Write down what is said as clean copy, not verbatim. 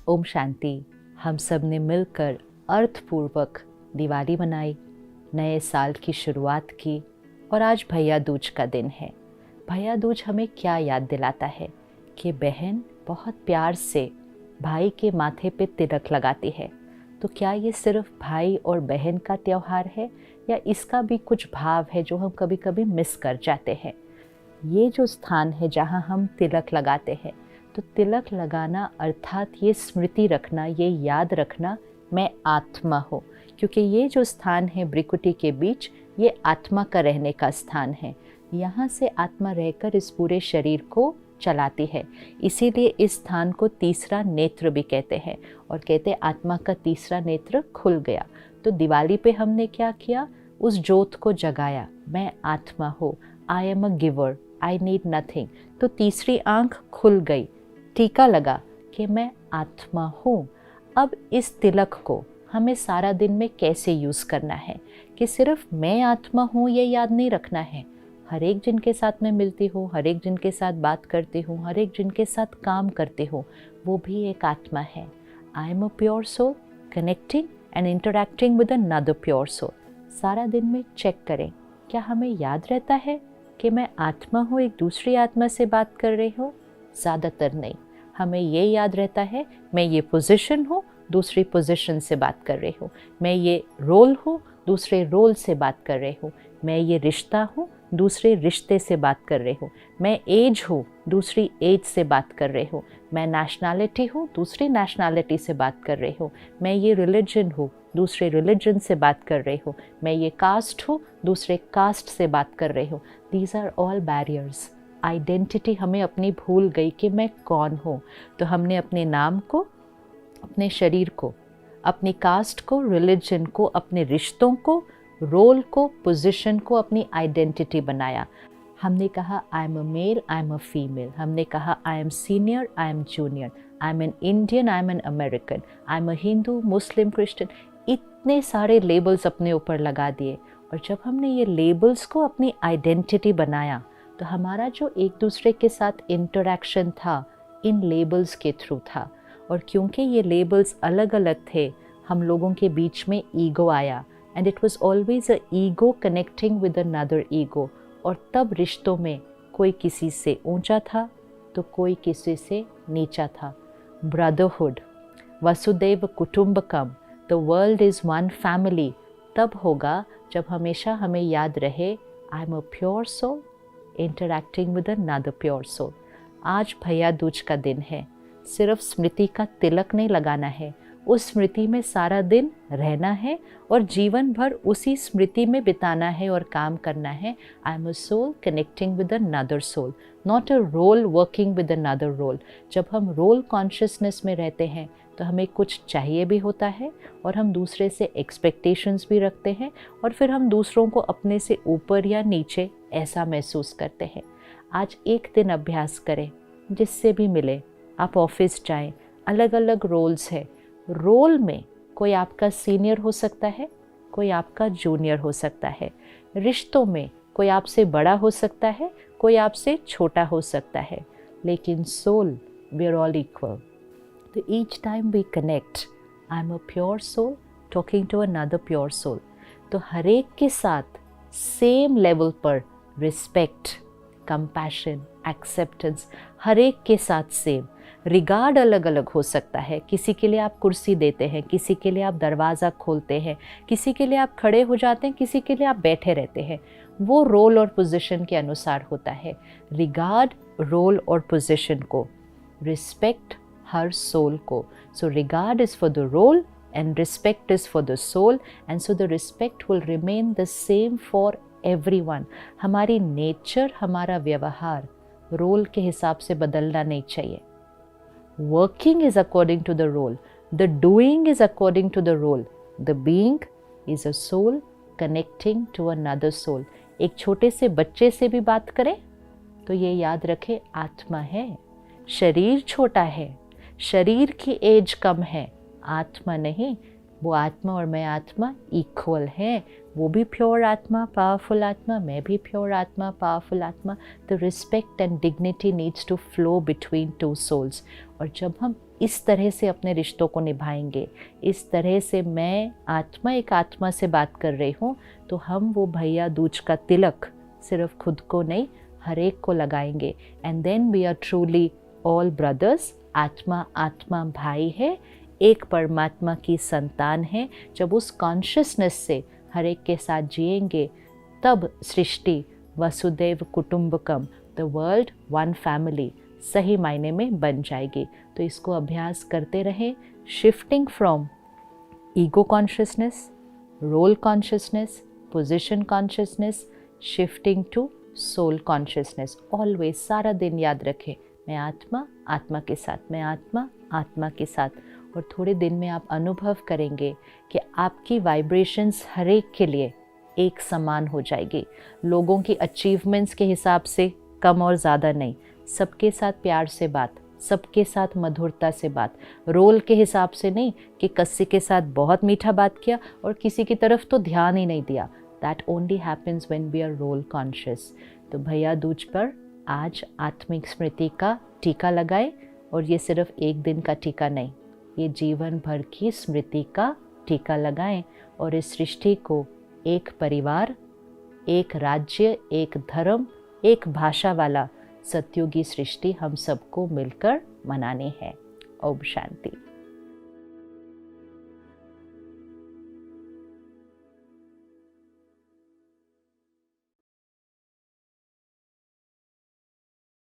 ओम शांति। हम सब ने मिलकर अर्थपूर्वक दिवाली मनाई, नए साल की शुरुआत की और आज भैया दूज का दिन है। भैया दूज हमें क्या याद दिलाता है कि बहन बहुत प्यार से भाई के माथे पे तिलक लगाती है। तो क्या ये सिर्फ भाई और बहन का त्यौहार है या इसका भी कुछ भाव है जो हम कभी कभी मिस कर जाते हैं। ये जो स्थान है जहाँ हम तिलक लगाते हैं, तो तिलक लगाना अर्थात ये स्मृति रखना, ये याद रखना मैं आत्मा हूँ, क्योंकि ये जो स्थान है भ्रिकुटी के बीच, ये आत्मा का रहने का स्थान है। यहाँ से आत्मा रहकर इस पूरे शरीर को चलाती है। इसीलिए इस स्थान को तीसरा नेत्र भी कहते हैं और कहते हैं आत्मा का तीसरा नेत्र खुल गया। तो दिवाली पे हमने क्या किया, उस ज्योत को जगाया। मैं आत्मा हूँ, आई am a giver, I need nothing. तो तीसरी आंख खुल गई, टीका लगा कि मैं आत्मा हूँ। अब इस तिलक को हमें सारा दिन में कैसे यूज़ करना है कि सिर्फ मैं आत्मा हूँ ये याद नहीं रखना है। हर एक जिनके साथ मैं मिलती हूँ, हर एक जिनके साथ बात करती हूँ, हर एक जिनके साथ काम करती हूँ, वो भी एक आत्मा है। I am a pure soul connecting and interacting with another pure soul. सारा दिन में चेक करें, क्या हमें याद रहता है कि मैं आत्मा हूँ, एक दूसरी आत्मा से बात कर रही हूँ? ज़्यादातर नहीं। हमें ये याद रहता है मैं ये पोजीशन हूँ, दूसरी पोजीशन से बात कर रही हूँ। मैं ये रोल हूँ, दूसरे रोल से बात कर रही हूँ। मैं ये रिश्ता हूँ, दूसरे रिश्ते से बात कर रही हूँ। मैं एज हूँ, दूसरी एज से बात कर रही हूँ। मैं नेशनैलिटी हूँ, दूसरी नेशनैलिटी से बात कर रही हूँ। मैं ये रिलीजन हूँ, दूसरे रिलीजन से बात कर रही हूँ। मैं ये कास्ट हूँ, दूसरे कास्ट से बात कर रही हूँ। These are all barriers. Identity हमें अपनी भूल गई कि मैं कौन हूँ। तो हमने अपने नाम को, अपने शरीर को, अपनी कास्ट को, रिलीजन को, अपने रिश्तों को, रोल को, पोजीशन को अपनी आइडेंटिटी बनाया। हमने कहा I am a male, I am a female. हमने कहा I am senior, I am junior, I am an Indian, I am an American, I am a Hindu, Muslim, Christian. इतने सारे लेबल्स अपने ऊपर लगा दिए। और जब हमने ये लेबल्स को अपनी आइडेंटिटी बनाया, तो हमारा जो एक दूसरे के साथ इंटरैक्शन था इन लेबल्स के थ्रू था। और क्योंकि ये लेबल्स अलग अलग थे, हम लोगों के बीच में ईगो आया, and it was always a ego connecting with another ego. और तब रिश्तों में कोई किसी से ऊंचा था तो कोई किसी से नीचा था। ब्रदरहुड, वसुदैव कुटुंबकम, the world is one family तब होगा जब हमेशा हमें याद रहे I am a pure soul interacting with another pure soul. आज भैया दूज का दिन है। सिर्फ स्मृति का तिलक नहीं लगाना है, उस स्मृति में सारा दिन रहना है और जीवन भर उसी स्मृति में बिताना है और काम करना है। I am a soul connecting with another soul, not a role working with another role. जब हम रोल कॉन्शियसनेस में रहते हैं तो हमें कुछ चाहिए भी होता है और हम दूसरे से एक्सपेक्टेशंस भी रखते हैं और फिर हम दूसरों को अपने से ऊपर या नीचे ऐसा महसूस करते हैं। आज एक दिन अभ्यास करें, जिससे भी मिले। आप ऑफिस जाएं, अलग अलग रोल्स है। रोल में कोई आपका सीनियर हो सकता है, कोई आपका जूनियर हो सकता है। रिश्तों में कोई आपसे बड़ा हो सकता है, कोई आपसे छोटा हो सकता है, लेकिन soul we are all equal. तो each time we connect, I am a pure soul talking to another pure soul. तो हर एक के साथ सेम लेवल पर रिस्पेक्ट, कंपैशन, एक्सेप्टेंस, हर एक के साथ सेम। रिगार्ड अलग अलग हो सकता है। किसी के लिए आप कुर्सी देते हैं, किसी के लिए आप दरवाज़ा खोलते हैं, किसी के लिए आप खड़े हो जाते हैं, किसी के लिए आप बैठे रहते हैं। वो रोल और पोजीशन के अनुसार होता है। रिगार्ड रोल और पोजीशन को, रिस्पेक्ट हर सोल को। So regard is for the role and respect is for the soul, and so the respect will remain the same for everyone. हमारी नेचर, हमारा व्यवहार रोल के हिसाब से बदलना नहीं चाहिए। Working is according to the role, the doing is according to the role, the being is a soul connecting to another soul. एक छोटे से बच्चे से भी बात करें तो ये याद रखें आत्मा है। शरीर छोटा है, शरीर की एज कम है, आत्मा नहीं। वो आत्मा और मैं आत्मा इक्वल है। वो भी प्योर आत्मा, पावरफुल आत्मा, मैं भी प्योर आत्मा, पावरफुल आत्मा। The respect and dignity needs to flow between two souls. और जब हम इस तरह से अपने रिश्तों को निभाएंगे, इस तरह से मैं आत्मा एक आत्मा से बात कर रही हूँ, तो हम वो भैया दूज का तिलक सिर्फ खुद को नहीं, हर एक को लगाएंगे। And then we are truly all brothers. आत्मा आत्मा भाई है, एक परमात्मा की संतान है। जब उस कॉन्शियसनेस से हर एक के साथ जिएंगे, तब सृष्टि वसुदैव कुटुंबकम, द वर्ल्ड वन फैमिली, सही मायने में बन जाएगी। तो इसको अभ्यास करते रहें, shifting from ego consciousness, role consciousness, position consciousness, shifting to soul consciousness. Always सारा दिन याद रखें, मैं आत्मा आत्मा के साथ, मैं आत्मा आत्मा के साथ। और थोड़े दिन में आप अनुभव करेंगे कि आपकी वाइब्रेशंस हर एक के लिए एक समान हो जाएगी। लोगों की अचीवमेंट्स के हिसाब से कम और ज़्यादा नहीं, सबके साथ प्यार से बात, सबके साथ मधुरता से बात, रोल के हिसाब से नहीं कि किसी के साथ बहुत मीठा बात किया और किसी की तरफ तो ध्यान ही नहीं दिया। That only happens when we are role conscious. तो भैया दूज पर आज आत्मिक स्मृति का टीका लगाएं, और ये सिर्फ एक दिन का टीका नहीं, ये जीवन भर की स्मृति का टीका लगाएं। और इस सृष्टि को एक परिवार, एक राज्य, एक धर्म, एक भाषा वाला सतयुगी सृष्टि हम सबको मिलकर मनानी है। ओम शांति।